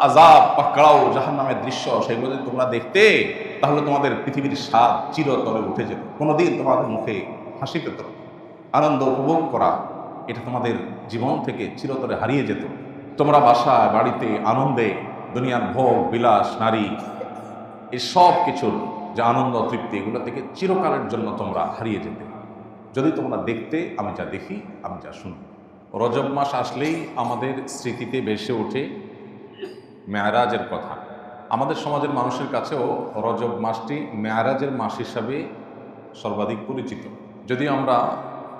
আযাব, পাকড়াও, জাহান্নামের দৃশ্য, সেগুলো যদি তোমরা দেখতে তাহলে তোমাদের পৃথিবীর স্বাদ চিরতরে উঠে যেত। কোনোদিন তোমাদের মুখে হাসি পেত, আনন্দ উপভোগ করা এটা তোমাদের জীবন থেকে চিরতরে হারিয়ে যেত। তোমরা বাসায় বাড়িতে আনন্দে দুনিয়ার ভোগ বিলাস নারী এই সব কিছুর যে আনন্দ তৃপ্তি এগুলো থেকে চিরকালের জন্য তোমরা হারিয়ে যেতে যদি তোমরা দেখতে আমি যা দেখি, আমি যা শুনি। রজব মাস আসলেই আমাদের স্মৃতিতে ভেসে ওঠে মেয়ারাজের কথা। আমাদের সমাজের মানুষের কাছেও রজব মাসটি মেয়ারাজের মাস হিসাবে সর্বাধিক পরিচিত। যদিও আমরা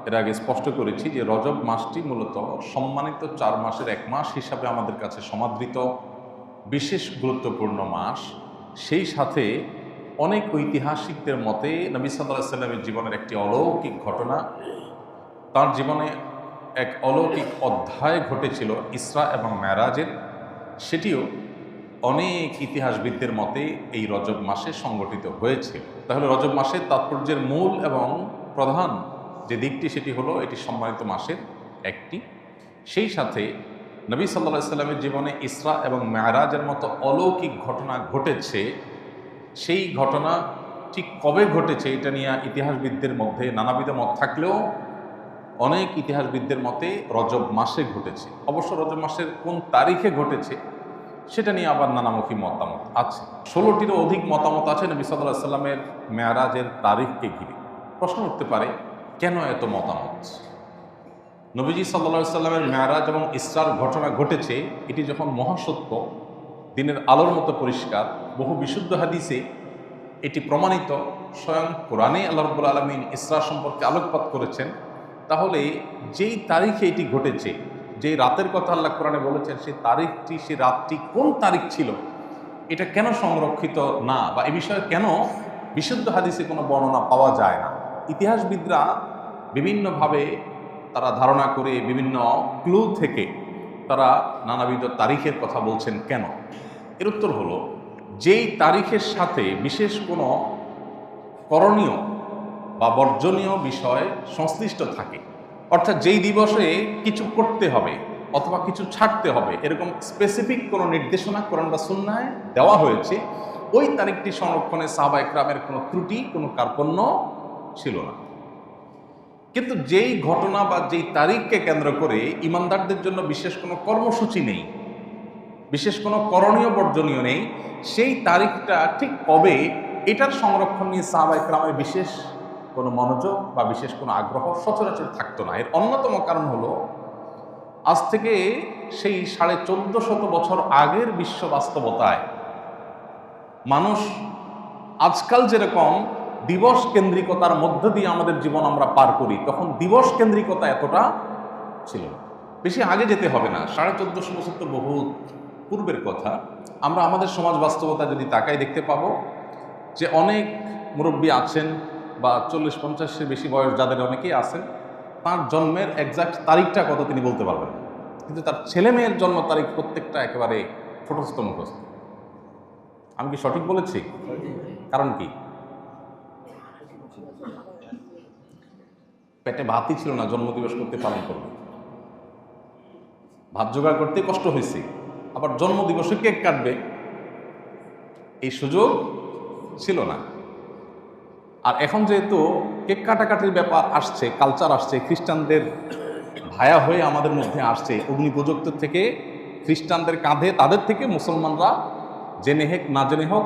এর আগে স্পষ্ট করেছি যে রজব মাসটি মূলত সম্মানিত 4 মাসের এক মাস হিসাবে আমাদের কাছে সমাদৃত বিশেষ গুরুত্বপূর্ণ মাস। সেই সাথে অনেক ঐতিহাসিকদের মতে নবী সাল্লাল্লাহু আলাইহি ওয়াসাল্লামের জীবনের একটি অলৌকিক ঘটনা, তার জীবনে এক অলৌকিক অধ্যায় ঘটেছিল ইসরা এবং মেরাজের, সেটিও অনেক ইতিহাসবিদদের মতে এই রজব মাসে সংগঠিত হয়েছে। তাহলে রজব মাসের তাৎপর্যের মূল এবং প্রধান যে দিকটি সেটি হলো এটি সম্মানিত মাসের একটি। সেই সাথে নবী সাল্লাল্লাহু আলাইহি ওয়াসাল্লামের জীবনে ইসরা এবং মেরাজের মতো অলৌকিক ঘটনা ঘটেছে। সেই ঘটনা ঠিক কবে ঘটেছে এটা নিয়ে ইতিহাসবিদদের মধ্যে নানাবিধ মত থাকলেও অনেক ইতিহাসবিদদের মতে রজব মাসে ঘটেছে। অবশ্য রজব মাসের কোন তারিখে ঘটেছে সেটা নিয়ে আবার নানামুখী মতামত আছে। 16টিরও অধিক মতামত আছে নবী সাল্লাল্লাহু আলাইহি ওয়াসাল্লামের মেরাজের তারিখকে ঘিরে। প্রশ্ন উঠতে পারে, কেন এত মতামত? নবীজি সাল্লাল্লাহু আলাইহি ওয়াসাল্লামের মেরাজ এবং ইসরার ঘটনা ঘটেছে, এটি যখন মহাসত্য, দিনের আলোর মতো পরিষ্কার, বহু বিশুদ্ধ হাদিসে এটি প্রমাণিত, স্বয়ং কোরআনে আল্লাহ রাব্বুল আলামিন ইসরা সম্পর্কে আলোকপাত করেছেন, তাহলে যেই তারিখে এটি ঘটেছে, যেই রাতের কথা আল্লাহ কোরআনে বলেছেন, সেই তারিখটি, সেই রাতটি কোন তারিখ ছিল এটা কেন সংরক্ষিত না, বা এ বিষয়ে কেন বিশুদ্ধ হাদিসে কোনো বর্ণনা পাওয়া যায় না? ইতিহাসবিদরা বিভিন্নভাবে তারা ধারণা করে বিভিন্ন ক্লু থেকে তারা নানাবিধ তারিখের কথা বলছেন কেন। এর উত্তর হলো, যেই তারিখের সাথে বিশেষ কোনো করণীয় বা বর্জনীয় বিষয় সংশ্লিষ্ট থাকে, অর্থাৎ যেই দিবসে কিছু করতে হবে অথবা কিছু ছাড়তে হবে, এরকম স্পেসিফিক কোনো নির্দেশনা কোরআন বা সুন্নাহয় দেওয়া হয়েছে, ওই তারিখটি সংরক্ষণে সাহাবা ইকরামের কোনো ত্রুটি, কোনো কার্পণ্য ছিল না। কিন্তু যেই ঘটনা বা যেই তারিখকে কেন্দ্র করে ইমানদারদের জন্য বিশেষ কোনো কর্মসূচি নেই, বিশেষ কোনো করণীয় বর্জনীয় নেই, সেই তারিখটা ঠিক কবে এটার সংরক্ষণ নিয়ে সাহাবা ইকরামের বিশেষ কোনো মনোযোগ বা বিশেষ কোনো আগ্রহ সচরাচর থাকতো না। এর অন্যতম কারণ হলো, আজ থেকে সেই 1450 বছর আগের বিশ্ব বাস্তবতায় মানুষ আজকাল যেরকম দিবস কেন্দ্রিকতার মধ্য দিয়ে আমাদের জীবন আমরা পার করি, তখন দিবস কেন্দ্রিকতা এতটা ছিল না। বেশি আগে যেতে হবে না, 1450 বছর তো বহু পূর্বের কথা। আমরা আমাদের সমাজ বাস্তবতা যদি তাকাই, দেখতে পাবো যে অনেক মুরব্বী আছেন বা 40-50-এর বেশি বয়স যাদের অনেকেই আছেন, তার জন্মের এক্সাক্ট তারিখটা কত তিনি বলতে পারবেন, কিন্তু তার ছেলে মেয়ের জন্ম তারিখ প্রত্যেকটা একেবারে ছোটস্থ মুখস্থ। আমি কি সঠিক বলেছি? কারণ কি? পেটে ভাতই ছিল না, জন্মদিবস করতে পালন করবে, ভাত জোগাড় করতে কষ্ট হয়েছে, আবার জন্মদিবসে কেক কাটবে, এই সুযোগ ছিল না। আর এখন যেহেতু কেক কাটাকাটির ব্যাপার আসছে, কালচার আসছে, খ্রিস্টানদের ভায়া হয়ে আমাদের মধ্যে আসছে, অগ্নিপূজক থেকে খ্রিস্টানদের কাঁধে, তাদের থেকে মুসলমানরা জেনে হোক না জেনে হোক,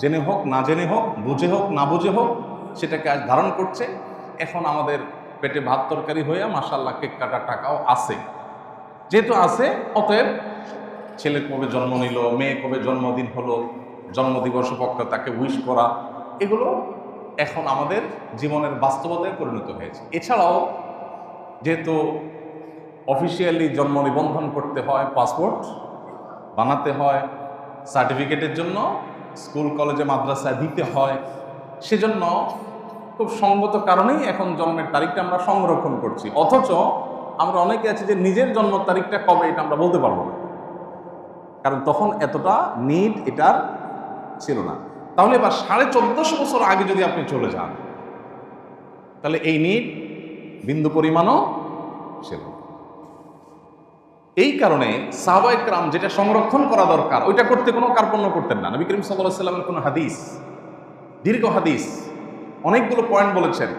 জেনে হোক না জেনে হোক, বুঝে হোক না বুঝে হোক, সেটাকে আজ ধারণ করছে। এখন আমাদের পেটে ভাত তরকারি হয়ে মাশাআল্লাহ কেক কাটার টাকাও আছে। যেহেতু আছে, অতএব ছেলে কবে জন্ম নিল, মেয়ে কবে জন্মদিন হলো, জন্মদিবস উপলক্ষে তাকে উইশ করা, এগুলো এখন আমাদের জীবনের বাস্তবতায় পরিণত হয়েছে। এছাড়াও যেহেতু অফিসিয়ালি জন্ম নিবন্ধন করতে হয়, পাসপোর্ট বানাতে হয়, সার্টিফিকেটের জন্য স্কুল কলেজে মাদ্রাসায় দিতে হয়, সেজন্য খুব সঙ্গত কারণেই এখন জন্মের তারিখটা আমরা সংরক্ষণ করছি। অথচ আমরা অনেকে আছি যে নিজের জন্ম তারিখটা কবে এটা আমরা বলতে পারবো না, কারণ তখন এতটা নিড এটার ছিল না। তাহলে এবার 1450 বছর আগে যদি আপনি চলে যান, তাহলে এই নিড বিন্দু পরিমাণও ছিল। এই কারণে সাহাবায়ে কেরাম যেটা সংরক্ষণ করা দরকার ওইটা করতে কোনো কার্পণ্য করতেন না। নবী করিম সাল্লাল্লাহু আলাইহি ওয়াসাল্লামের কোনো হাদিস, দীর্ঘ হাদিস, অনেকগুলো পয়েন্ট বলেছেন,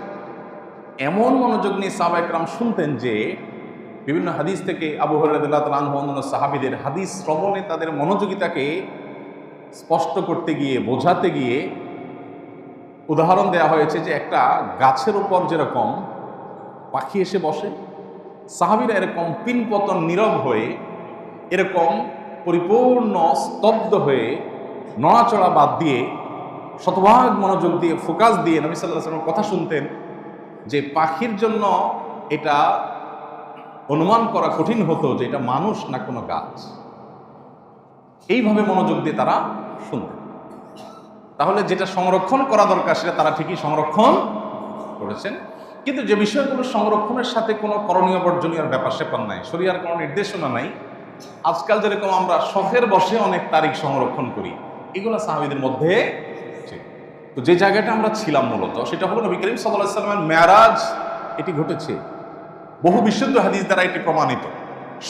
এমন মনোযোগ নিয়ে সাহাবায়ে কেরাম শুনতেন যে বিভিন্ন হাদিস থেকে আবু হুরায়রা রাদিয়াল্লাহু তাআলা আনহু অন্যান্য সাহাবীদের হাদিস শ্রবণে তাদের মনোযোগিতাকে স্পষ্ট করতে গিয়ে, বোঝাতে গিয়ে উদাহরণ দেওয়া হয়েছে যে একটা গাছের উপর যেরকম পাখি এসে বসে, সাহাবীরা এরকম পিনপতন নীরব হয়ে, এরকম পরিপূর্ণ স্তব্ধ হয়ে, নড়াচড়া বাদ দিয়ে, শতভাগ মনোযোগ দিয়ে, ফোকাস দিয়ে নবী সাল্লাল্লাহু আলাইহি ওয়াসাল্লামের কথা শুনতেন, যে পাখির জন্য এটা অনুমান করা কঠিন হতো যে এটা মানুষ না কোনো গাছ। এইভাবে মনোযোগ দিয়ে তারা শুনতেন। তাহলে যেটা সংরক্ষণ করা দরকার সেটা তারা ঠিকই সংরক্ষণ করেছেন, কিন্তু যে বিষয়গুলো সংরক্ষণের সাথে কোনো করণীয় বর্জনীয় ব্যাপার সেপার নাই, শরীয়তের কোনো নির্দেশনা নাই, আজকাল যেরকম আমরা শখের বসে অনেক তারিখ সংরক্ষণ করি, এগুলো সাহাবীদের মধ্যে ছিল। তো যে জায়গাটা আমরা ছিলাম মূলত সেটা হলো নবী করিম সাল্লাল্লাহু আলাইহি ওয়াসাল্লামের মেরাজ। এটি ঘটেছে, বহু বিশুদ্ধ হাদিস দ্বারা এটি প্রমাণিত।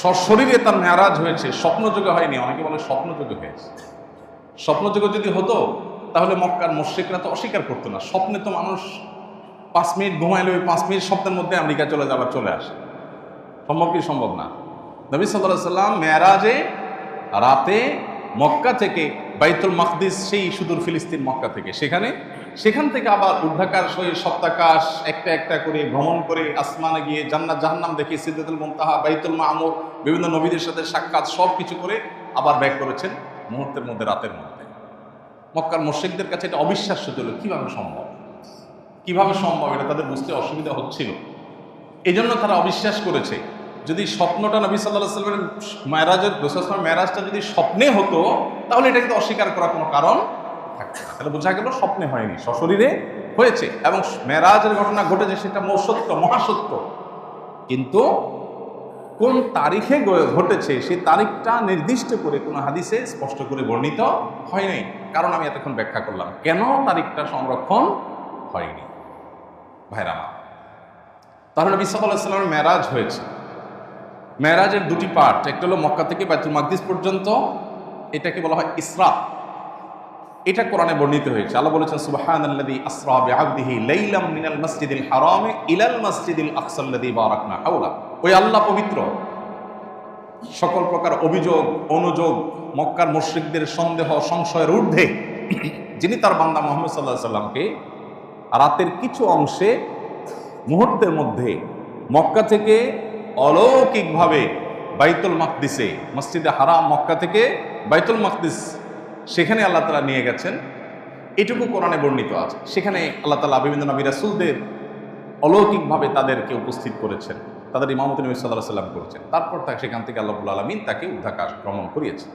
সশরীরে তার মেরাজ হয়েছে, স্বপ্নযোগে হয়নি। অনেকে বলে স্বপ্নযোগে হয়েছে। স্বপ্নযোগে যদি হতো তাহলে মক্কার মুশরিকরা তো অস্বীকার করতো না। স্বপ্নে তো মানুষ 5 মিনিট ঘুমাইলে ওই 5 মিনিট স্বপ্নের মধ্যে আমেরিকা চলে আসে। সম্ভব কি? সম্ভব না। নবী সাল্লাল্লাহু আলাইহি ওয়াসাল্লাম মেরাজে রাতে মক্কা থেকে বাইতুল মাকদিস, সেই সুদূর ফিলিস্তিন মক্কা থেকে, সেখান থেকে আবার ঊর্ধ্বাকাশ হয়ে সপ্তাকাশ একটা একটা করে ভ্রমণ করে আসমানে গিয়ে জান্নাত জাহান্নাম দেখে, সিদরাতুল মুনতাহা, বাইতুল মামুর, বিভিন্ন নবীদের সাথে সাক্ষাৎ, সব কিছু করে আবার ব্যাক করেছেন মুহূর্তের মধ্যে, রাতের মধ্যে। মক্কার মুশরিকদের কাছে এটা অবিশ্বাস্য ছিল। কিভাবে সম্ভব এটা তাদের বুঝতে অসুবিধা হচ্ছিল। এই জন্য তারা অবিশ্বাস করেছে। যদি স্বপ্নটা নবী সাল্লাল্লাহু আলাইহি ওয়াসাল্লামের মেরাজটা যদি স্বপ্নে হতো তাহলে এটা কিন্তু অস্বীকার করার কোনো কারণ থাকতো না। তাহলে বোঝা গেল স্বপ্নে হয়নি, সশরীরে হয়েছে, এবং মেরাজের ঘটনা ঘটেছে সেটা সত্য, মহাসত্য। কিন্তু কোন তারিখে ঘটেছে সেই তারিখটা নির্দিষ্ট করে কোনো হাদিসে স্পষ্ট করে বর্ণিত হয় নাই। কারণ আমি এতক্ষণ ব্যাখ্যা করলাম কেন তারিখটা সংরক্ষণ হয়নি। ভাইরা, তাহলে নবী সাল্লাল্লাহু আলাইহি ওয়াসাল্লামের মেরাজ হয়েছে। মেরাজের দুটি পার্ট, একটা হলো মক্কা থেকে বাইতুল মাকদিস পর্যন্ত, এটাকে বলা হয় ইসরা। এটা কোরআনে বর্ণিত হয়েছে। আল্লাহ বলেছেন, সুবহানাল্লাযী আসরা বিআবদিহি লাইলাম মিনাল মাসজিদিল হারামি ইলাল মাসজিদিল আকসাল্লাযী বারাকনা হাওলা। ওই আল্লাহ পবিত্র, সকল প্রকার অভিযোগ অনুযোগ, মক্কার মুশরিকদের সন্দেহ সংশয়ের ঊর্ধ্বে, যিনি তার বান্দা মুহাম্মদ সাল্লাল্লাহু আলাইহি ওয়াসাল্লামকে রাতের কিছু অংশে মুহূর্তের মধ্যে মক্কা থেকে অলৌকিকভাবে বাইতুল মাকদিসে, মসজিদে হারাম মক্কা থেকে বাইতুল মাকদিস, সেখানে আল্লাহ তাআলা নিয়ে গেছেন। এটুকু কোরআনে বর্ণিত আছে। সেখানে আল্লাহ তাআলা বিভিন্ন নবী রাসূলদের অলৌকিকভাবে তাদেরকে উপস্থিত করেছেন, তাদের ইমামতি নবী সাল্লাল্লাহু আলাইহি ওয়াসাল্লাম করেছেন। তারপর সেখান থেকে আল্লাহ রাব্বুল আলামিন তাকে ঊর্ধ্বাকাশ ভ্রমণ করিয়েছেন।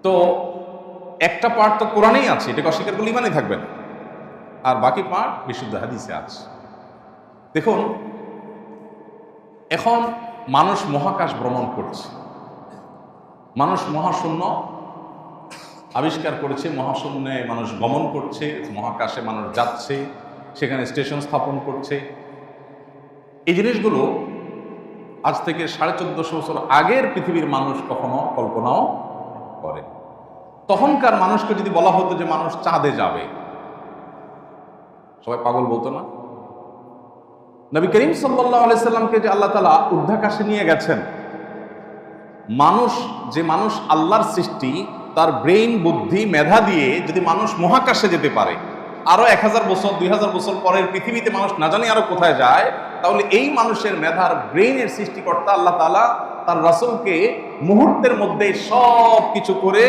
তো একটা পার্ট তো কোরআনেই আছে, এটাকে অস্বীকার করলে ইমানই থাকবে না, আর বাকি পার্ট বিশুদ্ধ হাদিসে আছে। দেখুন, এখন মানুষ মহাকাশ ভ্রমণ করছে, মানুষ মহাশূন্য আবিষ্কার করেছে, মহাশূন্যে মানুষ গমন করছে, মহাকাশে মানুষ যাচ্ছে, সেখানে স্টেশন স্থাপন করছে। এই জিনিসগুলো আজ থেকে 1450 বছর আগের পৃথিবীর মানুষ কখনো কল্পনাও করে। তখনকার মানুষকে যদি বলা হতো যে মানুষ চাঁদে যাবে, সবাই পাগল বলতো না? নবী করিম সাল্লাল্লাহু আলাইহি সাল্লামকে যে আল্লাহ তাআলা ঊর্ধ্বাকাশে নিয়ে গেছেন, মানুষ আল্লাহর সৃষ্টি, তার ব্রেইন, বুদ্ধি, মেধা দিয়ে যদি মানুষ মহাকাশে যেতে পারে, আরো 1000 বছর 2000 বছর পরের পৃথিবীতে মানুষ না জানি আরো কোথায় যায়, তাহলে এই মানুষের মেধার, ব্রেইনের সৃষ্টিকর্তা আল্লাহ তাআলা তার রাসূলকে মুহূর্তের মধ্যে সব কিছু করে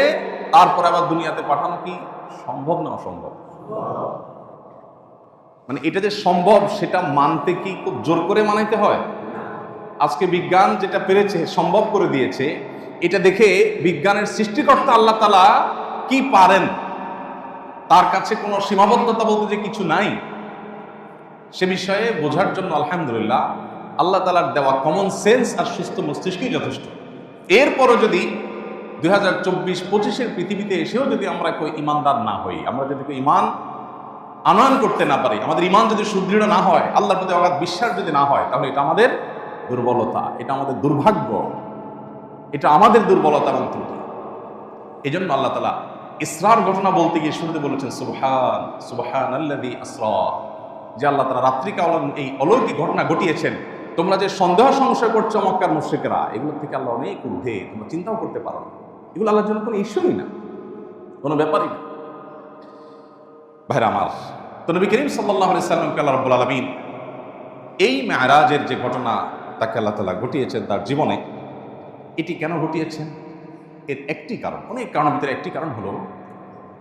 তারপর আবার দুনিয়াতে পাঠানো কি সম্ভব না অসম্ভব? মানে এটা যে সম্ভব সেটা মানতে কি খুব জোর করে মানাইতে হয়? আজকে বিজ্ঞান যেটা পেরেছে, সম্ভব করে দিয়েছে, এটা দেখে বিজ্ঞানের সৃষ্টিকর্তা আল্লাহ তাআলা কি পারেন, তার কাছে কোনো সীমাবদ্ধতা বলতে যে কিছু নাই, সে বিষয়ে বোঝার জন্য আলহামদুলিল্লাহ আল্লাহ তাআলার দেওয়া কমন সেন্স আর সুস্থ মস্তিষ্কই যথেষ্ট। এরপরও যদি 2024-25 পৃথিবীতে এসেও যদি আমরা কেউ ইমানদার না হই, আমরা যদি কেউ ইমান আনয়ন করতে না পারি, আমাদের ইমান যদি সুদৃঢ় না হয়, আল্লাহর প্রতি অগাধ বিশ্বাস যদি না হয়, তাহলে এটা আমাদের দুর্বলতা, এটা আমাদের দুর্ভাগ্য। এটা আমাদের দুর্বলতা এবং ত্রুটি। এই জন্য আল্লাহ তাআলা ইসরার ঘটনা বলতে গিয়ে শুরুতে বলেছেন সুবহান সুবহানাল্লাযী আসরা, যে আল্লাহ তাআলা রাত্রিকালীন এই অলৌকিক ঘটনা ঘটিয়েছেন। তোমরা যে সন্দেহ সংশয় করছো মক্কার মুশরিকরা, এগুলো থেকে আল্লাহ অনেক ঊর্ধ্বে, তোমরা চিন্তাও করতে পারো না। এগুলো আল্লাহর জন্য কোনো ইস্যুই না, কোনো ব্যাপারই না। ভাইরা আমার, তো নবী করিম সাল্লাল্লাহু আলাইহি সাল্লামকে আল্লাহ রাব্বুল আলামিন এই মেরাজের যে ঘটনা তাকে আল্লাহ তাআলা ঘটিয়েছেন তার জীবনে, এটি কেন ঘটিয়েছেন? এর একটি কারণ, অনেক কারণের ভিতরে একটি কারণ হলো,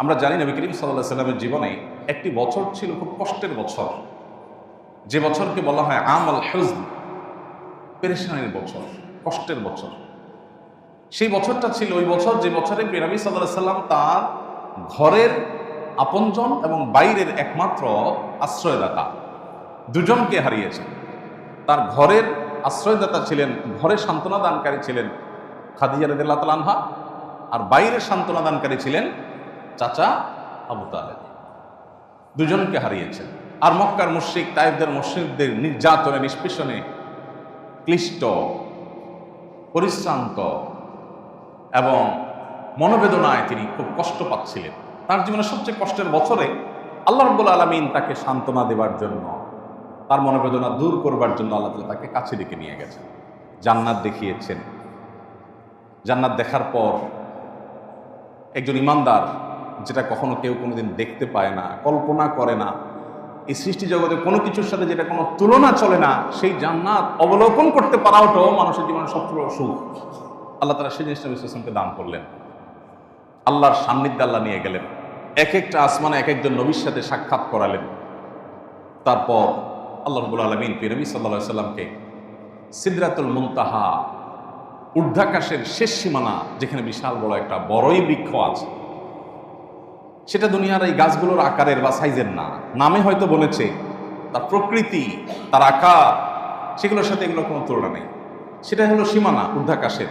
আমরা জানি নবী করিম সাল্লাল্লাহু আলাইহি সাল্লামের জীবনে একটি বছর ছিল খুব কষ্টের বছর, যে বছরকে বলা হয় আমল হুজন, পেরেশানির বছর, কষ্টের বছর। সেই বছরটা ছিল ওই বছর যে বছরে নবী সাল্লাল্লাহু আলাইহি সাল্লাম তার ঘরের আপনজন এবং বাইরের একমাত্র আশ্রয়দাতা দুজনকে হারিয়েছেন। তার ঘরের আশ্রয়দাতা ছিলেন, ঘরে সান্ত্বনা দানকারী ছিলেন খাদিজা রাদিয়াল্লাহু তাআলা আনহা, আর বাইরের সান্ত্বনা দানকারী ছিলেন চাচা আবু তালেব। দুজনকে হারিয়েছেন। আর মক্কার মুশরিক তায়েফদের মুশরিকদের নির্যাতনে নিষ্পেষণে ক্লিষ্ট, পরিশ্রান্ত এবং মনোবেদনায় তিনি খুব কষ্ট পাচ্ছিলেন। তার জীবনের সবচেয়ে কষ্টের বছরে আল্লাহ রাব্বুল আলামিন তাকে সান্ত্বনা দেওয়ার জন্য, তার মনোবেদনা দূর করবার জন্য আল্লাহ তাআলা তাকে কাছে ডেকে নিয়ে গেছেন, জান্নাত দেখিয়েছেন। জান্নাত দেখার পর একজন ইমানদার, যেটা কখনো কেউ কোনোদিন দেখতে পায় না, কল্পনা করে না, এই সৃষ্টি জগতে কোনো কিছুর সাথে যেটা কোনো তুলনা চলে না, সেই জান্নাত অবলোকন করতে পারাটাও মানুষের জীবনের সবচেয়ে বড় সুখ। আল্লাহ তাআলা সেই জিনিসটা নবী সাল্লাল্লাহু আলাইহি ওয়াসাল্লামকে দান করলেন। আল্লাহর সান্নিধ্যে আল্লাহ নিয়ে গেলেন, এক একটা আসমানে এক একজন নবীর সাথে সাক্ষাৎ করালেন। তারপর আল্লাহ রাব্বুল আলামিন নবী সাল্লাল্লাহু আলাইহি ওয়াসাল্লামকে সিদরাতুল মুনতাহা, ঊর্ধ্বাকাশের শেষ সীমানা, যেখানে বিশাল বড় একটা বড়ই বৃক্ষ আছে, সেটা দুনিয়ার এই গাছগুলোর আকারের বা সাইজের না, নামে হয়তো বলেছে, তার প্রকৃতি, তার আকার, সেগুলোর সাথে এগুলোর কোনো তুলনা নেই। সেটা হলো সীমানা ঊর্ধ্বাকাশের।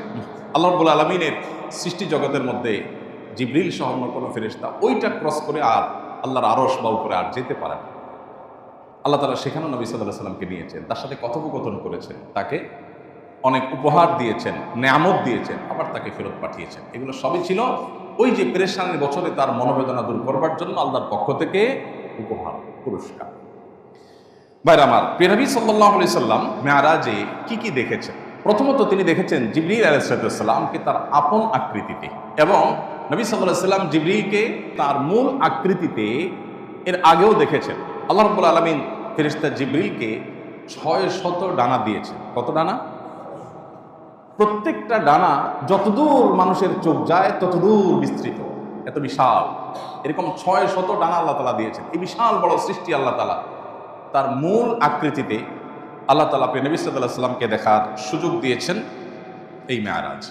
আল্লাহ রাব্বুল আলামিনের সৃষ্টি জগতের মধ্যে জিবরিল সহ অন্য কোনো ফেরেশতা ওইটা ক্রস করে আর আল্লাহর আরশ বা উপরে আর যেতে পারে না। আল্লাহ তাআলা সেখানেও নবী সাল্লাল্লাহু আলাইহি ওয়াসাল্লামকে নিয়েছেন, তার সাথে কথোপকথন করেছেন, তাকে অনেক উপহার দিয়েছেন, নেয়ামত দিয়েছেন, আবার তাকে ফেরত পাঠিয়েছেন। এগুলো সবই ছিল ওই যে পেরেশানির বছরে তার মনোবেদনা দূর করবার জন্য আল্লাহর পক্ষ থেকে উপহার, পুরস্কার। ভাইরা আমার, নবী সাল্লাল্লাহু আলাইহি সাল্লাম মেরাজে কি কি দেখেছেন? প্রথমত তিনি দেখেছেন জিবরিল আলাইহিস সালামকে তার আপন আকৃতিতে, এবং নবী সাল্লাল্লাহু আলাইহি সাল্লাম জিবরিলকে তার মূল আকৃতিতে এর আগেও দেখেছেন। আল্লাহ রাব্বুল আলামিন ফেরেশতা জিবরিলকে 600 ডানা দিয়েছেন। কত ডানা? প্রত্যেকটা ডানা যতদূর মানুষের চোখ যায় ততদূর বিস্তৃত, এত বিশাল। এরকম 600 ডানা আল্লাহ তাআলা দিয়েছেন। এই বিশাল বড় সৃষ্টি আল্লাহ তাআলা তার মূল আকৃতিতে আল্লাহ তাআলা নবী সাল্লাল্লাহু আলাইহি সাল্লামকে দেখার সুযোগ দিয়েছেন এই মেরাজ।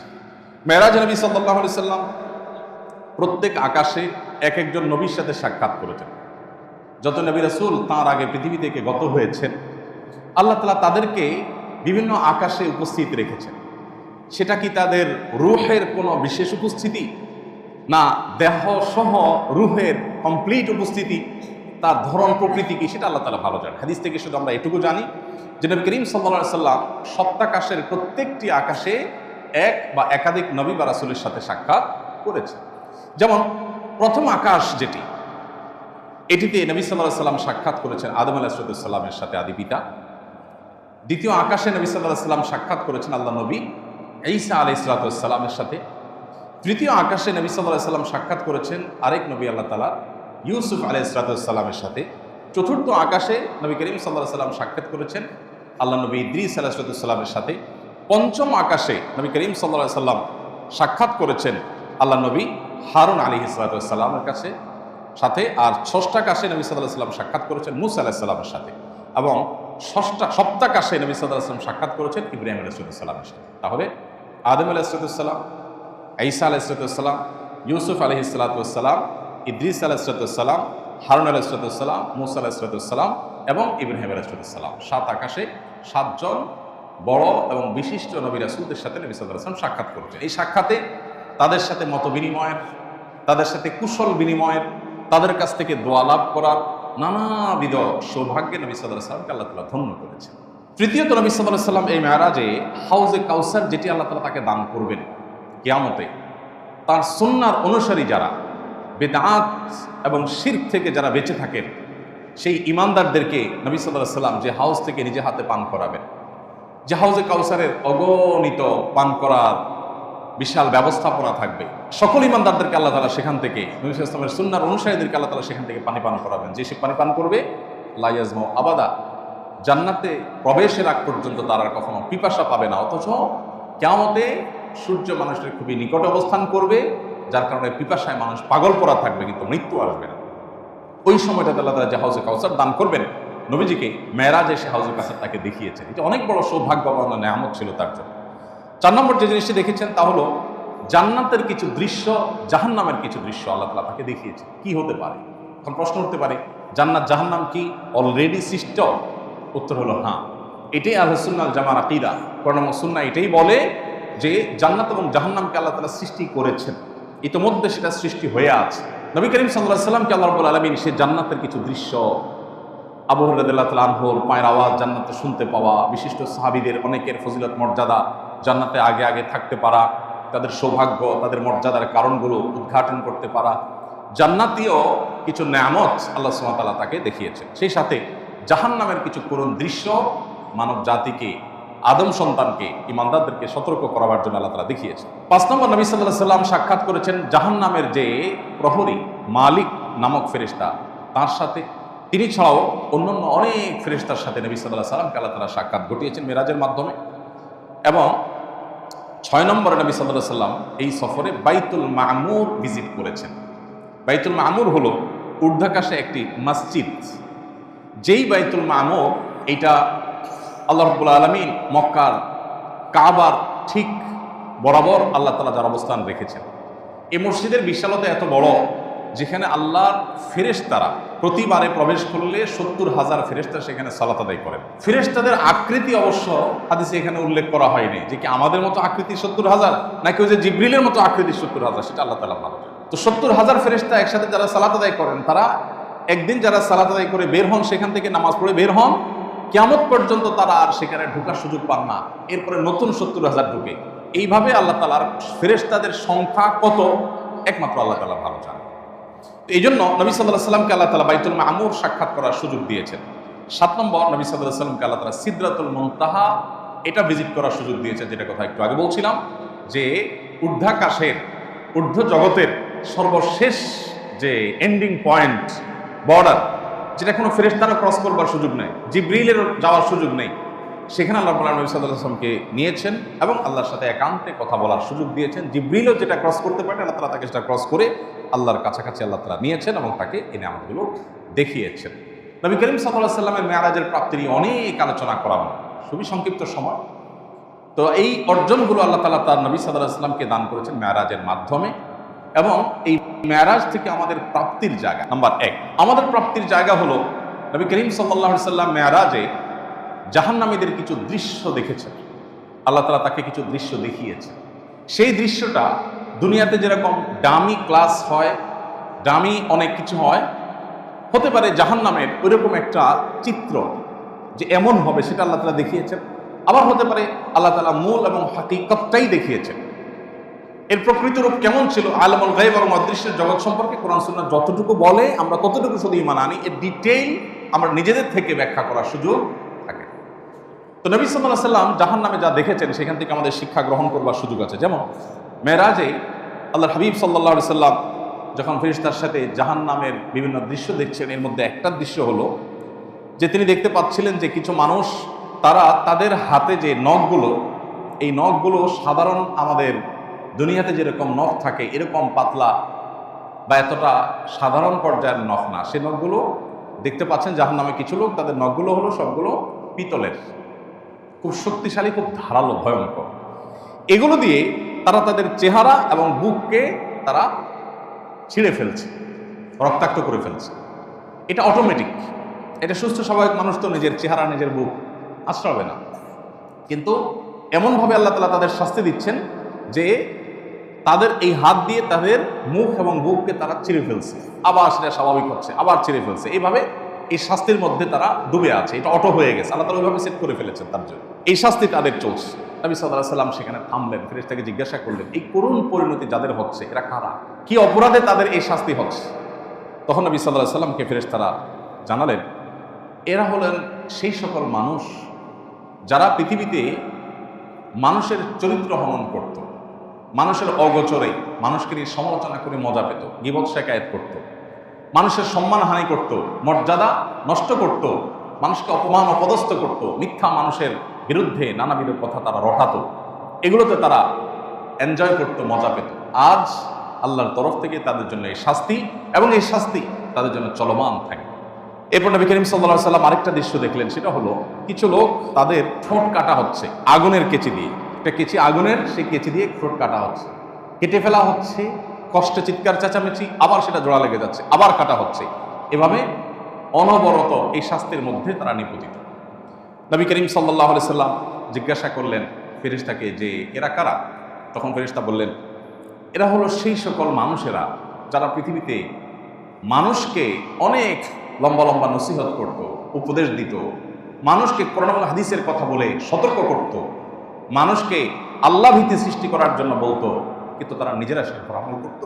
মেরাজে নবী সাল্লাল্লাহু আলাইহি সাল্লাম প্রত্যেক আকাশে এক একজন নবীর সাথে সাক্ষাৎ করেছেন। যত নবী রাসূল তাঁর আগে পৃথিবী থেকে গত হয়েছেন, আল্লাহ তাআলা তাদেরকে বিভিন্ন আকাশে উপস্থিত রেখেছেন। সেটা কি তাদের রূহের কোনো বিশেষ উপস্থিতি, না দেহ সহ রূহের কমপ্লিট উপস্থিতি, তার ধরন প্রকৃতি কি, সেটা আল্লাহ তাআলা ভালো জানেন। হাদিস থেকে শুধু আমরা এটুকু জানি যে নবী করিম সাল্লাল্লাহু আলাইহি সাল্লাম সপ্তাকাশের প্রত্যেকটি আকাশে এক বা একাধিক নবী বা রাসূলের সাথে সাক্ষাৎ করেছেন। যেমন প্রথম আকাশ যেটি, এটিতে নবী সাল্লাল্লাহু আলাইহি সাল্লাম সাক্ষাৎ করেছেন আদম আলাইহিস সালামের সাথে, আদি পিতা। দ্বিতীয় আকাশে নবী সাল্লাল্লাহু আলাইহি সাল্লাম সাক্ষাৎ করেছেন আল্লাহ নবী ঈসা আলাইহিস সালামের সাথে। তৃতীয় আকাশে নবী সাল্লাল্লাহু আলাইহি সাল্লাম সাক্ষাৎ করেছেন আরেক নবী আল্লাহ তাআলা ইউসুফ আলাইহিস সালামের সাথে। চতুর্থ আকাশে নবী করিম সাল্লাল্লাহু আলাইহি সাল্লাম সাক্ষাৎ করেছেন আল্লাহ নবী ইদ্রিস আলাইহিস সালামের সাথে। পঞ্চম আকাশে নবী করিম সাল্লাল্লাহু আলাইহি সাল্লাম সাক্ষাৎ করেছেন আল্লাহ নবী হারুন আলাইহিস সালামের কাছে সাথে। আর ষষ্ঠ আকাশে নবী সাল্লাল্লাহু আলাইহি সাল্লাম সাক্ষাৎ করেছেন মুসা আলাইহিস সালামের সাথে, এবং সপ্তাকাশে নবী সাল্লাল্লাহু আলাইহি সাল্লাম সাক্ষাৎ করেছেন ইব্রাহিম আলাইহিস সালামের সাথে। তাহলে আদম আলাইহিস সালাম, ঈসা আলাইহিস সালাম, ইউসুফ আলাইহিস সালাম, ইদ্রিস আলাইহিস সালাম, হারুন আলাইহিস সালাম, মুসা আলাইহিস সালাম এবং ইব্রাহিম আলাইহিস সালাম। 7 আকাশে 7 জন বড় এবং বিশিষ্ট নবী রাসূলদের সাথে নবী সাল্লাল্লাহু আলাইহি ওয়াসাল্লাম সাক্ষাৎ করেছেন। এই সাক্ষাতে তাদের সাথে মত বিনিময়ের, তাদের সাথে কুশল বিনিময়ের, তাদের কাছ থেকে দোয়া লাভ করার নানাবিধ সৌভাগ্যে নবী সাল্লাল্লাহু আলাইহি ওয়াসাল্লামকে আল্লাহ তাআলা ধন্য করেছেন। তৃতীয়ত নবী সাল্লাল্লাহু আলাইহি ওয়াসাল্লাম এই মেরাজে হাউজে কাউসার, যেটি আল্লাহ তাআলা তাকে দান করবেন, কিয়ামতে তার সুন্নার অনুসারী যারা, বেদাত এবং শিরক থেকে যারা বেঁচে থাকেন, সেই ইমানদারদেরকে নবী সাল্লাল্লাহু আলাইহি ওয়াসাল্লাম যে হাউস থেকে নিজে হাতে পান করাবেন, যে হাউজে কাউসারের অগণিত পান করার বিশাল ব্যবস্থাপনা থাকবে, সকল ইমানদারদেরকে আল্লাহ তাআলা সেখান থেকে, নবী সাল্লাল্লাহু আলাইহি ওয়াসাল্লামের সুন্নার অনুসারীদেরকে আল্লাহ তাআলা সেখান থেকে পানি পান করাবেন। যে সে পানি পান করবে লা ইয়াজমা আবাদা, জান্নাতে প্রবেশের আগ পর্যন্ত তার আর কখনো পিপাসা পাবে না। অথচ কিয়ামতে সূর্য মানুষের খুবই নিকটে অবস্থান করবে, যার কারণে পিপাসায় মানুষ পাগল পড়া থাকবে, কিন্তু মৃত্যু আসবে না। ওই সময়টাতে আল্লাহ তাআলা যে হাউজে কাউসার দান করবেন, নবীজিকে মেরাজে সে হাউজে কাউসার তাকে দেখিয়েছেন। এটা অনেক বড় সৌভাগ্য এবং নেয়ামত ছিল তার জন্য। 4 নম্বর যে জিনিসটি দেখেছেন তা হলো জান্নাতের কিছু দৃশ্য, জাহান্নামের কিছু দৃশ্য আল্লাহ তাআলা তাকে দেখিয়েছেন। কি হতে পারে? এখন প্রশ্ন উঠতে পারে, জান্নাত জাহান্নাম কি অলরেডি সৃষ্ট? উত্তর হলো হ্যাঁ। এটাই আহলে সুন্নাহ ওয়াল জামাআর আকীদা। কোরআন এবং সুন্নাহ এটাই বলে যে জান্নাত এবং জাহান্নামকে আল্লাহ তাআলা সৃষ্টি করেছেন, ইতিমধ্যে সেটা সৃষ্টি হয়ে আছে। নবী করিম সাল্লাল্লাহু আলাইহি ওয়াসাল্লামকে আল্লাহ রাব্বুল আলামিন সে জান্নাতের কিছু দৃশ্য, আবু হুরায়রা রাদিয়াল্লাহু তাআলা আনহুর পায়ের আওয়াজ জান্নাতে শুনতে পাওয়া, বিশিষ্ট সাহাবীদের অনেকের ফজিলত মর্যাদা, জান্নাতে আগে আগে থাকতে পারা, তাদের সৌভাগ্য, তাদের মর্যাদার কারণগুলো উদ্ঘাটন করতে পারা, জান্নাতীয় কিছু নেয়ামত আল্লাহ সুবহানাহু ওয়া তাআলা তাকে দেখিয়েছেন। সেই সাথে জাহান্নামের কিছু করুণ দৃশ্য মানব জাতিকে, আদম সন্তানকে, ইমানদারদেরকে সতর্ক করার জন্য আল্লাহ তাআলা দেখিয়েছেন। 5 নম্বর, নবী সাল্লাল্লাহু আলাইহি ওয়াসাল্লাম সাক্ষাৎ করেছেন জাহান্নামের যে প্রহরী মালিক নামক ফেরেশতা, তার সাথে। তিনি ছাড়াও অন্যান্য অনেক ফেরেশতার সাথে নবী সাল্লাল্লাহু আলাইহি ওয়াসাল্লামকে আল্লাহ তাআলা সাক্ষাৎ ঘটিয়েছেন মেরাজের মাধ্যমে। এবং 6 নম্বরে নবী সাল্লাল্লাহু আলাইহি ওয়াসাল্লাম এই সফরে বাইতুল মামুর ভিজিট করেছেন। বাইতুল মামুর হলো ঊর্ধ্বাকাশে একটি মসজিদ। যেই বাইতুল মামুর, এইটা আল্লাহ রাব্বুল আলামিন মক্কার কাবার ঠিক বরাবর আল্লাহ তাআলা যার অবস্থান রেখেছেন। এই মসজিদের বিশালতা এত বড়, যেখানে আল্লাহর ফেরেশতারা প্রতিবারে প্রবেশ করলে 70,000 ফেরেশতা সেখানে সালাত আদায় করেন। ফেরেশতাদের আকৃতি অবশ্য হাদিসে এখানে উল্লেখ করা হয়নি যে কি আমাদের মতো আকৃতি 70,000 নাকি ওই যে জিবরিলের মতো আকৃতি 70,000, সেটা আল্লাহ তাআলা ভালো জানেন। তো 70,000 ফেরেশতা একসাথে যারা সালাত আদায় করেন, তারা একদিন যারা সালাত আদায় করে বের হন, সেখান থেকে নামাজ পড়ে বের হন, কিয়ামত পর্যন্ত তারা আর সেখানে ঢোকার সুযোগ পান না। এরপরে নতুন 70,000 ঢুকে। এইভাবে আল্লাহ তাআলার ফেরেশতাদের সংখ্যা কত, একমাত্র আল্লাহ তাআলা ভালো জানেন। এই জন্য নবী সাল্লাল্লাহু আলাইহি ওয়াসাল্লামকে আল্লাহ তাআলা বাইতুল মামুর সাক্ষাৎ করার সুযোগ দিয়েছেন। 7 নম্বর, নবী সাল্লাল্লাহু আলাইহি ওয়াসাল্লামকে আল্লাহ তাআলা সিদরাতুল মুনতাহা এটা ভিজিট করার সুযোগ দিয়েছেন, যেটা কথা একটু আগে বলছিলাম, যে ঊর্ধ্বাকাশের, ঊর্ধ্ব জগতের সর্বশেষ যে এন্ডিং পয়েন্ট, বর্ডার, যেটা কোনো ফেরেশতারা ক্রস করবার সুযোগ নেই, জিবরিলের যাওয়ার সুযোগ নেই, সেখানে আল্লাহ নবী সাল্লাল্লাহু আলাইহি ওয়াসাল্লামকে নিয়েছেন এবং আল্লাহর সাথে একান্তে কথা বলার সুযোগ দিয়েছেন। জিবরিলও যেটা ক্রস করতে পারেন, আল্লাহ তাআলা তাকে সেটা ক্রস করে আল্লাহর কাছাকাছি আল্লাহ তাআলা নিয়েছেন এবং তাকে এই নেয়ামতগুলো দেখিয়েছেন। নবী করিম সাল্লাল্লাহু আলাইহি ওয়াসাল্লামের মেরাজের প্রাপ্তি নিয়ে অনেক আলোচনা করা হয়, খুবই সংক্ষিপ্ত সময়। তো এই অর্জনগুলো আল্লাহ তাআলা তার নবী সাল্লাল্লাহু আলাইহি ওয়াসাল্লামকে দান করেছেন মেরাজের মাধ্যমে। এবং এই মেরাজ থেকে আমাদের প্রাপ্তির জায়গা, নাম্বার 1, আমাদের প্রাপ্তির জায়গা হলো নবী করিম সাল্লাল্লাহু আলাইহি ওয়াসাল্লাম মেরাজে জাহান্নামীদের কিছু দৃশ্য দেখেছেন। আল্লাহ তাআলা তাকে কিছু দৃশ্য দেখিয়েছেন। সেই দৃশ্যটা দুনিয়াতে যেরকম দামি ক্লাস হয়, দামি অনেক কিছু হয়, হতে পারে জাহান্নামের ওইরকম একটা চিত্র যে এমন হবে, সেটা আল্লাহ তাআলা দেখিয়েছেন। আবার হতে পারে আল্লাহ তাআলা মূল এবং হাকিকতটাই দেখিয়েছেন। এর প্রকৃত রূপ কেমন ছিল, আলমুল গায়ব এবং অদৃশ্যের জগৎ সম্পর্কে কোরআন সুন্নাহ যতটুকু বলে আমরা ততটুকু শুধু ঈমান আনি, এর ডিটেইল আমরা নিজেদের থেকে ব্যাখ্যা করার সুযোগ থাকে। তো নবী সাল্লাল্লাহু আলাইহি ওয়াসাল্লাম জাহান্নামে যা দেখেছেন, সেখান থেকে আমাদের শিক্ষা গ্রহণ করবার সুযোগ আছে। যেমন মেরাজে আল্লাহর হাবিব সাল্লাল্লাহু আলাইহি ওয়াসাল্লাম যখন ফেরেশতার সাথে জাহান্নামের বিভিন্ন দৃশ্য দেখছেন, এর মধ্যে একটা দৃশ্য হলো যে তিনি দেখতে পাচ্ছিলেন যে কিছু মানুষ, তারা তাদের হাতে যে নখগুলো, এই নখগুলো সাধারণ আমাদের দুনিয়াতে যেরকম নখ থাকে এরকম পাতলা বা এতটা সাধারণ পর্যায়ের নখ না, সে নখগুলো দেখতে পাচ্ছেন জাহান্নামে কিছু লোক, তাদের নখগুলো হলো সবগুলো পিতলের, খুব শক্তিশালী, খুব ধারালো, ভয়ঙ্কর। এগুলো দিয়ে তারা তাদের চেহারা এবং বুককে তারা ছিঁড়ে ফেলছে, রক্তাক্ত করে ফেলছে। এটা অটোমেটিক, এটা সুস্থ স্বাভাবিক মানুষ তো নিজের চেহারা, নিজের বুক আশ্রবে না। কিন্তু এমনভাবে আল্লাহ তাআলা তাদের শাস্তি দিচ্ছেন যে তাদের এই হাত দিয়ে তাদের মুখ এবং বুককে তারা ছিঁড়ে ফেলছে, আবার সেটা স্বাভাবিক হচ্ছে, আবার ছিঁড়ে ফেলছে। এইভাবে এই শাস্তির মধ্যে তারা ডুবে আছে, এটা অটো হয়ে গেছে, আল্লাহ তাআলা ওইভাবে সেট করে ফেলেছেন তার জন্য। এই শাস্তি তাদের চলছে। নবী সাল্লাল্লাহু আলাইহি সাল্লাম সেখানে থামলেন, ফেরেশতাকে জিজ্ঞাসা করলেন, এই করুণ পরিণতি যাদের হচ্ছে এরা কারা, কি অপরাধে তাদের এই শাস্তি হচ্ছে? তখন নবী সাল্লাল্লাহু আলাইহি সাল্লামকে ফেরেশতারা জানালেন, এরা হলেন সেই সকল মানুষ যারা পৃথিবীতে মানুষের চরিত্র হনন করত, মানুষের অগোচরে মানুষকে নিয়ে সমালোচনা করে মজা পেত, গীবত শেকায়েত করত, মানুষের সম্মানহানি করত, মর্যাদা নষ্ট করত, মানুষকে অপমান অপদস্থ করত, মিথ্যা মানুষের বিরুদ্ধে নানাবিধ কথা তারা রটাতো, এগুলোতে তারা এনজয় করত, মজা পেত। আজ আল্লাহর তরফ থেকে তাদের জন্য এই শাস্তি, এবং এই শাস্তি তাদের জন্য চলমান থাকে। এরপর নবী করিম সাল্লাল্লাহু আলাইহি সাল্লাম আরেকটা দৃশ্য দেখলেন, সেটা হলো কিছু লোক তাদের ঠোঁট কাটা হচ্ছে আগুনের কেচি দিয়ে, একটা কেচি আগুনের, সেই কেচি দিয়ে ঠোঁট কাটা হচ্ছে, কেটে ফেলা হচ্ছে, কষ্টে চিৎকার চেঁচামেচি, আবার সেটা জোড়া লেগে যাচ্ছে, আবার কাটা হচ্ছে, এভাবে অনবরত এই শাস্তির মধ্যে তারা নিপতিত। নবী করিম সাল্লাল্লাহু আলাইহি সাল্লাম জিজ্ঞাসা করলেন ফেরেশতাকে যে এরা কারা? তখন ফেরেশতা বললেন, এরা হলো সেই সকল মানুষেরা যারা পৃথিবীতে মানুষকে অনেক লম্বা লম্বা নসিহত করত, উপদেশ দিত, মানুষকে কোরআন এবং হাদিসের কথা বলে সতর্ক করত, মানুষকে আল্লাহ ভীতি সৃষ্টি করার জন্য বলতো, কিন্তু তারা নিজেরা সেটা আমল করত।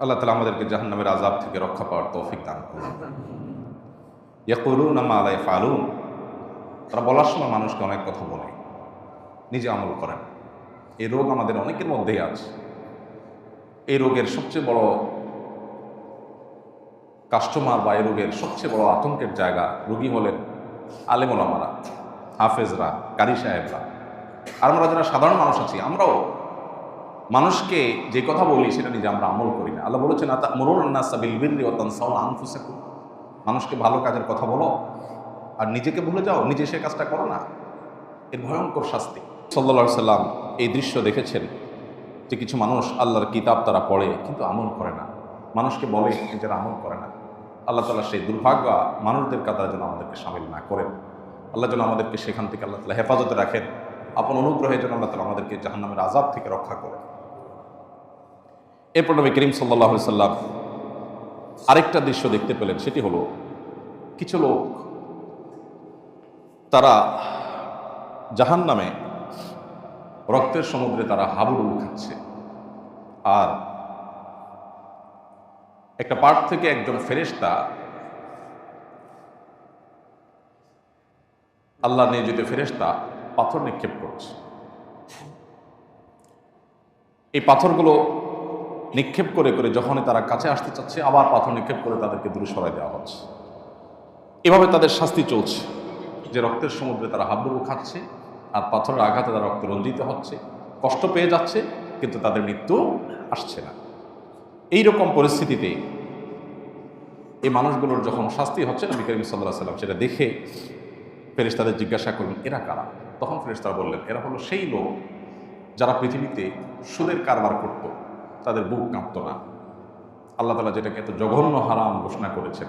আল্লাহ তাআলা আমাদেরকে জাহান্নামের আযাব থেকে রক্ষা পাওয়ার তৌফিক দান করুন। ইয়াকুলুনা মা লা ইয়াফআলুন, তারা বলার সময় মানুষকে অনেক কথা বলে, নিজে আমল করেন। এই রোগ আমাদের অনেকের মধ্যেই আছে। এই রোগের সবচেয়ে বড় কাস্টমার বা এই রোগের সবচেয়ে বড় আতঙ্কের জায়গা রোগী হলেন আলেম ওলামারা, হাফেজরা, কারি সাহেবরা। আর আমরা যারা সাধারণ মানুষ আছি, আমরাও মানুষকে যে কথা বলি সেটা নিজে আমরা আমল করি না। আল্লাহ বলেছেন, আতা'মুরুনা আন-নাসা বিল বিররি ওয়া তানসাউনা আনফুসাকুম, মানুষকে ভালো কাজের কথা বলো আর নিজেকে ভুলে যাও, নিজে সে কাজটা করো না। এর ভয়ঙ্কর শাস্তি। সাল্লাল্লাহু আলাইহি সাল্লাম এই দৃশ্য দেখেছেন যে কিছু মানুষ আল্লাহর কিতাব তারা পড়ে কিন্তু আমল করে না, মানুষকে বলে নিজেরা আমল করে না। আল্লাহ তাআলা সেই দুর্ভাগ্য মানুষদের কাতারে যেন আমাদেরকে শামিল না করেন। আল্লাহ যেন আমাদেরকে সেখান থেকে আল্লাহ তাআলা হেফাজতে রাখেন, আপন অনুগ্রহে যেন আল্লাহ তাআলা আমাদেরকে জাহান্নামের আযাব থেকে রক্ষা করেন। এরপর নবী করিম সাল্লাল্লাহু আলাইহি সাল্লাম আরেকটা দৃশ্য দেখতে পেলেন, সেটি হলো কিছু লোক তারা জাহান্নামে রক্তের সমুদ্রে তারা হাবুডুবু খাচ্ছে, আর একটা পার্ট থেকে একজন ফেরেশতা আল্লাহ নিয়োজিত ফেরেশতা পাথর নিক্ষেপ করছে। এই পাথরগুলো নিক্ষেপ করে করে যখনই তারা কাছে আসতে চাচ্ছে, আবার পাথর নিক্ষেপ করে তাদেরকে দূরে সরাই দেওয়া হচ্ছে। এভাবে তাদের শাস্তি চলছে, যে রক্তের সমুদ্রে তারা হাবুডুবু খাচ্ছে আর পাথরের আঘাতে তারা রক্তে রঞ্জিত হচ্ছে, কষ্ট পেয়ে যাচ্ছে, কিন্তু তাদের মৃত্যু আসছে না। এইরকম পরিস্থিতিতে এই মানুষগুলোর যখন শাস্তি হচ্ছে, নবী করিম সাল্লাল্লাহু আলাইহি সাল্লাম সেটা দেখে ফেরেশতাদের জিজ্ঞাসা করলেন, এরা কারা? তখন ফেরেশতারা বললেন, এরা হলো সেই লোক যারা পৃথিবীতে সুদের কারবার করত, তাদের বুক কাঁপত না। আল্লাহ তাআলা যেটাকে এত জঘন্য হারাম ঘোষণা করেছেন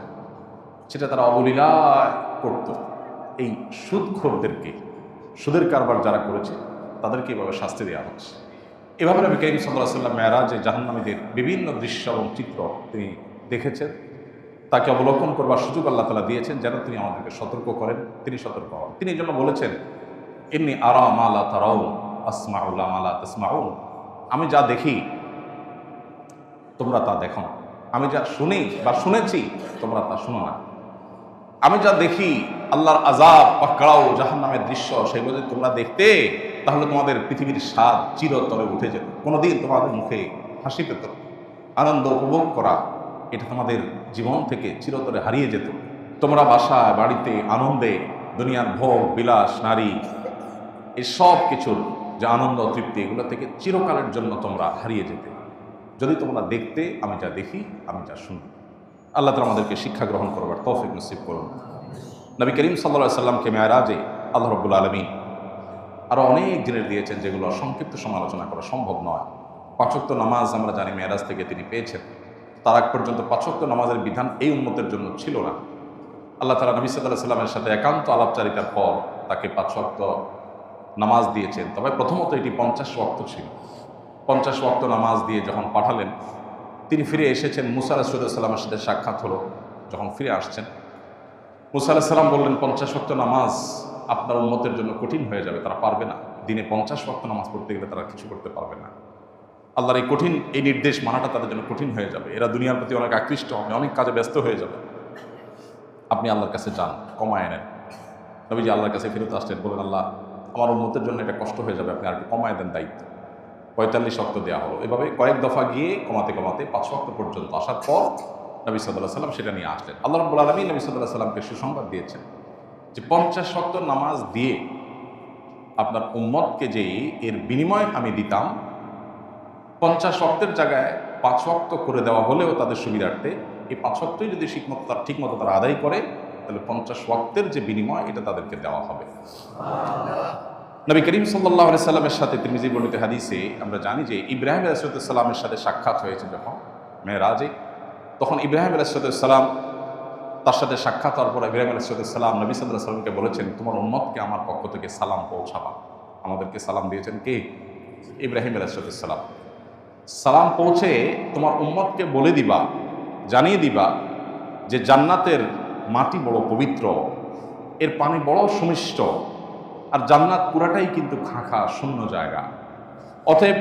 সেটা তারা অবলীলায় করত। এই সুদখোরদেরকে, সুদের কারবার যারা করেছে তাদেরকে এভাবে শাস্তি দেওয়া হচ্ছে। এভাবে নবী করিম সাল্লাল্লাহু আলাইহি ওয়াসাল্লাম মেরাজে জাহান্নামীদের বিভিন্ন দৃশ্য এবং চিত্র তিনি দেখেছেন, তাকে অবলোকন করবার সুযোগ আল্লাহ তাআলা দিয়েছেন যেন তিনি আমাদেরকে সতর্ক করেন। তিনি সতর্ক হন। তিনি এই জন্য বলেছেন, ইন্নী আরা মা লা তারাউন আসমাউ মা লা তাসমাউন, আমি যা দেখি তোমরা তা দেখো না, আমি যা শুনি বা শুনেছি তোমরা তা শুনো না। আমি যা দেখি আল্লাহর আযাব পাকড়াও জাহান্নামের দৃশ্য, সেগুলো যদি তোমরা দেখতে তাহলে তোমাদের পৃথিবীর স্বাদ চিরতরে উঠে যেত, কোনোদিন তোমাদের মুখে হাসি পেত, আনন্দ উপভোগ করা এটা তোমাদের জীবন থেকে চিরতরে হারিয়ে যেত। তোমরা বাসায় বাড়িতে আনন্দে দুনিয়ার ভোগ বিলাস নারী এই সব কিছুর যে আনন্দ তৃপ্তি, এগুলো থেকে চিরকালের জন্য তোমরা হারিয়ে যেতে যদি তোমরা দেখতে আমি যা দেখি, আমি যা শুনি। আল্লাহ তাআলা আমাদেরকে শিক্ষা গ্রহণ করবার তৌফিক নসিব করুন। নবী করিম সাল্লাল্লাহু আলাইহি সাল্লামকে মেরাজে আল্লাহ রাব্বুল আলামিন আরও অনেক জিনিস দিয়েছেন যেগুলো সংক্ষিপ্ত সমালোচনা করা সম্ভব নয়। 5 ওয়াক্ত নামাজ আমরা জানি মেরাজ থেকে তিনি পেয়েছেন, তার আগ পর্যন্ত 5 ওয়াক্ত নামাজের বিধান এই উম্মতের জন্য ছিল না। আল্লাহ তাআলা নবী সাল্লাল্লাহু আলাইহি সাল্লামের সাথে একান্ত আলাপচারিতার পর তাকে 5 ওয়াক্ত নামাজ দিয়েছেন। তবে প্রথমত এটি 50 ওয়াক্ত ছিল। 50 ওয়াক্ত নামাজ দিয়ে যখন পাঠালেন, তিনি ফিরে এসেছেন। মুসা আলাইহিস সালামের সাথে সাক্ষাৎ হলো। যখন ফিরে আসছেন, মুসা আলাইহিস সালাম বললেন, 50 ওয়াক্ত নামাজ আপনার উম্মতের জন্য কঠিন হয়ে যাবে, তারা পারবে না, দিনে 50 ওয়াক্ত নামাজ পড়তে গেলে তারা কিছু করতে পারবে না। আল্লাহর এই নির্দেশ মানাটা তাদের জন্য কঠিন হয়ে যাবে। এরা দুনিয়ার প্রতি অনেক আকৃষ্ট হবে, অনেক কাজে ব্যস্ত হয়ে যাবে। আপনি আল্লাহর কাছে যান, কমায় নেন। নবীজি আল্লাহর কাছে ফেরত আসলেন, বলেন আল্লাহ আমার উম্মতের জন্য এটা কষ্ট হয়ে যাবে, আপনি আর একটু কমায় দেন দায়িত্ব। 45 ওয়াক্ত দেওয়া হলো। এভাবে কয়েক দফা গিয়ে কমাতে কমাতে 5 ওয়াক্ত পর্যন্ত আসার পর নবী সাল্লাল্লাহু আলাইহি সাল্লাম সেটা নিয়ে আসলেন। আল্লাহ রাব্বুল আলামিন নবী সাল্লাল্লাহু আলাইহি সাল্লামকে সুসংবাদ দিয়েছেন যে 50 ওয়াক্ত নামাজ দিয়ে আপনার উম্মতকে যে এর বিনিময় আমি দিতাম, 50 ওয়াক্তের জায়গায় 5 ওয়াক্ত করে দেওয়া হলেও তাদের সুবিধার্থে এই 5 ওয়াক্তই যদি ঠিকমতো তারা আদায় করে, তাহলে 50 ওয়াক্তের যে বিনিময় এটা তাদেরকে দেওয়া হবে। নবী করিম সাল্লাল্লাহু আলাইহি সাল্লামের সাথে তিরমিজি বর্ণিত হাদিসে আমরা জানি যে ইব্রাহিম আলাইহিস সালামের সাথে সাক্ষাৎ হয়েছে যখন মেরাজে, তখন ইব্রাহিম আলাইহিস সালাম তার সাথে সাক্ষাৎ হওয়ার পর ইব্রাহিম আলাইহিস সালাম নবী সাল্লাল্লাহু আলাইহি সাল্লামকে বলেছেন, তোমার উম্মতকে আমার পক্ষ থেকে সালাম পৌঁছাবা। আমাদেরকে সালাম দিয়েছেন কে? ইব্রাহিম আলাইহিস সালাম। সালাম পৌঁছে তোমার উম্মতকে বলে দিবা, জানিয়ে দিবা যে জান্নাতের মাটি বড় পবিত্র, এর পানি বড় সুমিষ্ট, আর জান্নাত পুরাটাই কিন্তু খাঁখা শূন্য জায়গা। অতএব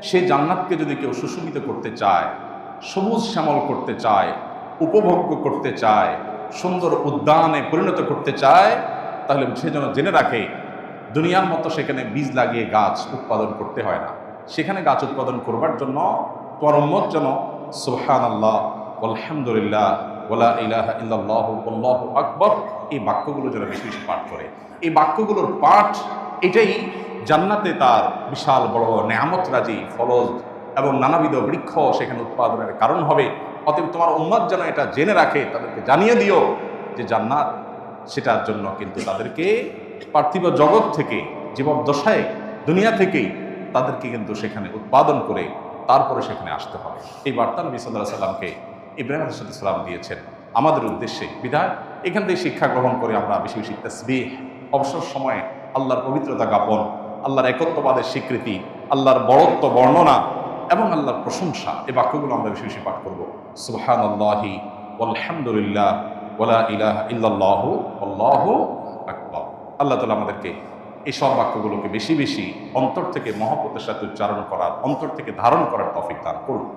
সেই জান্নাতকে যদি কেউ সুশোভিত করতে চায়, সবুজ শ্যামল করতে চায়, উপভোগ্য করতে চায়, সুন্দর উদ্যানে পরিণত করতে চায়, তাহলে সে যেন জেনে রাখে দুনিয়ার মতো সেখানে বীজ লাগিয়ে গাছ উৎপাদন করতে হয় না। সেখানে গাছ উৎপাদন করবার জন্য তোমার উম্মত যেন সুবহানাল্লাহ আলহামদুলিল্লাহ ওয়ালা ইলাহা ইল্লাল্লাহু আল্লাহু আকবার এই বাক্যগুলো যেন বেশি বেশি পাঠ করে। এই বাক্যগুলোর পাঠ এটাই জান্নাতে তার বিশাল বড় নেয়ামত রাজি ফলজ এবং নানাবিধ বৃক্ষ সেখানে উৎপাদনের কারণ হবে। অতএব তোমার উম্মত যেন এটা জেনে রাখে, তাদেরকে জানিয়ে দিও যে জান্নাত সেটার জন্য কিন্তু তাদেরকে পার্থিব জগৎ থেকে জীবদ্দশায় দুনিয়া থেকেই তাদেরকে কিন্তু সেখানে উৎপাদন করে তারপরে সেখানে আসতে হবে। এই বার্তা নবী সাল্লাল্লাহু আলাইহি সাল্লামকে ইব্রাহিম আলাইহিস সালাম দিয়েছেন আমাদের উদ্দেশ্যে। বিধায় এখান থেকে শিক্ষা গ্রহণ করে আমরা বেশি বেশি তাসবিহ, অবসর সময়ে আল্লাহর পবিত্রতা জ্ঞাপন, আল্লাহর একত্ববাদের স্বীকৃতি, আল্লাহর বড়ত্ব বর্ণনা এবং আল্লাহর প্রশংসা, এই বাক্যগুলো আমরা বেশি বেশি পাঠ করবো। সুবহানাল্লাহি ওয়ালহামদুলিল্লাহ ওয়ালা ইলাহা ইল্লাল্লাহু আল্লাহু আকবার। আল্লাহ তাআলা আমাদেরকে এই সব বাক্যগুলোকে বেশি বেশি অন্তর থেকে মহব্বতের সাথে উচ্চারণ করার, অন্তর থেকে ধারণ করার তৌফিক দান করুন।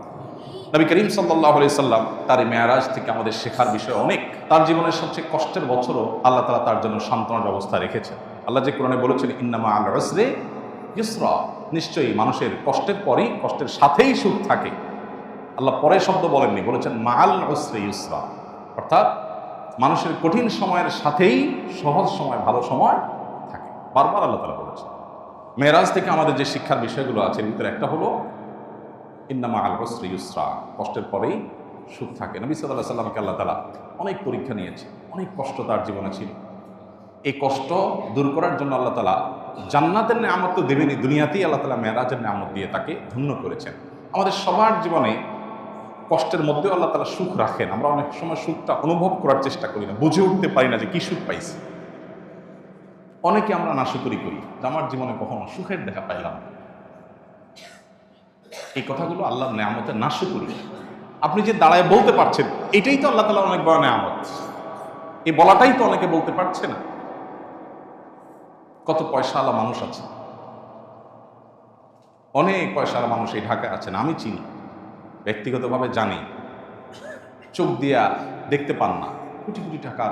নবী করিম সাল্লাল্লাহু আলাইহি সাল্লাম তার মেরাজ থেকে আমাদের শেখার বিষয় অনেক। তার জীবনের সবচেয়ে কষ্টের বছরও আল্লাহ তাআলা তার জন্য সান্ত্বনার ব্যবস্থা রেখেছেন। আল্লাহ যে কোরআনে বলেছেন ইন্না মা'আল উসরি ইউসরা, নিশ্চয়ই মানুষের কষ্টের পরই কষ্টের সাথেই সুখ থাকে। আল্লাহ পরে শব্দ বলেননি, বলেছেন মা'আল উসরি ইউসরা, অর্থাৎ মানুষের কঠিন সময়ের সাথেই সহজ সময়, ভালো সময় থাকে। বারবার আল্লাহ তাআলা বলেছেন। মেরাজ থেকে আমাদের যে শিক্ষার বিষয়গুলো আছে এর ভিতরে একটা হলো ইন্না মা'আল উসরি ইউসরা, কষ্টের পরেই সুখ থাকে। নবী সাল্লাল্লাহু আলাইহি সাল্লামকে আল্লাহ তাআলা অনেক পরীক্ষা নিয়েছে, অনেক কষ্ট তার জীবনে ছিল। এই কষ্ট দূর করার জন্য আল্লাহ তাআলা জান্নাতের নেয়ামত তো দেবেনই, দুনিয়াতেই আল্লাহ তাআলা মেরাজের নেয়ামত দিয়ে তাকে ধন্য করেছেন। আমাদের সবার জীবনে কষ্টের মধ্যেও আল্লাহ তাআলা সুখ রাখেন। আমরা অনেক সময় সুখটা অনুভব করার চেষ্টা করি না, বুঝে উঠতে পারি না যে কি সুখ পাইছি। অনেকে আমরা নাশুকরি করি যে আমার জীবনে কখনো সুখের দেখা পাইলাম না। এই কথাগুলো আল্লাহর নেয়ামতের নাশুকরি। আপনি যে দাঁড়ায় বলতে পারছেন, এটাই তো আল্লাহ তাআলার অনেক বড় নেয়ামত। এই বলাটাই তো অনেকে বলতে পারছে না। কত পয়সাওয়ালা মানুষ আছে, অনেক পয়সাওয়ালা মানুষ এই ঢাকায় আছেন, আমি চিনি, ব্যক্তিগতভাবে জানি, চোখ দিয়া দেখতে পান না, কোটি কোটি টাকা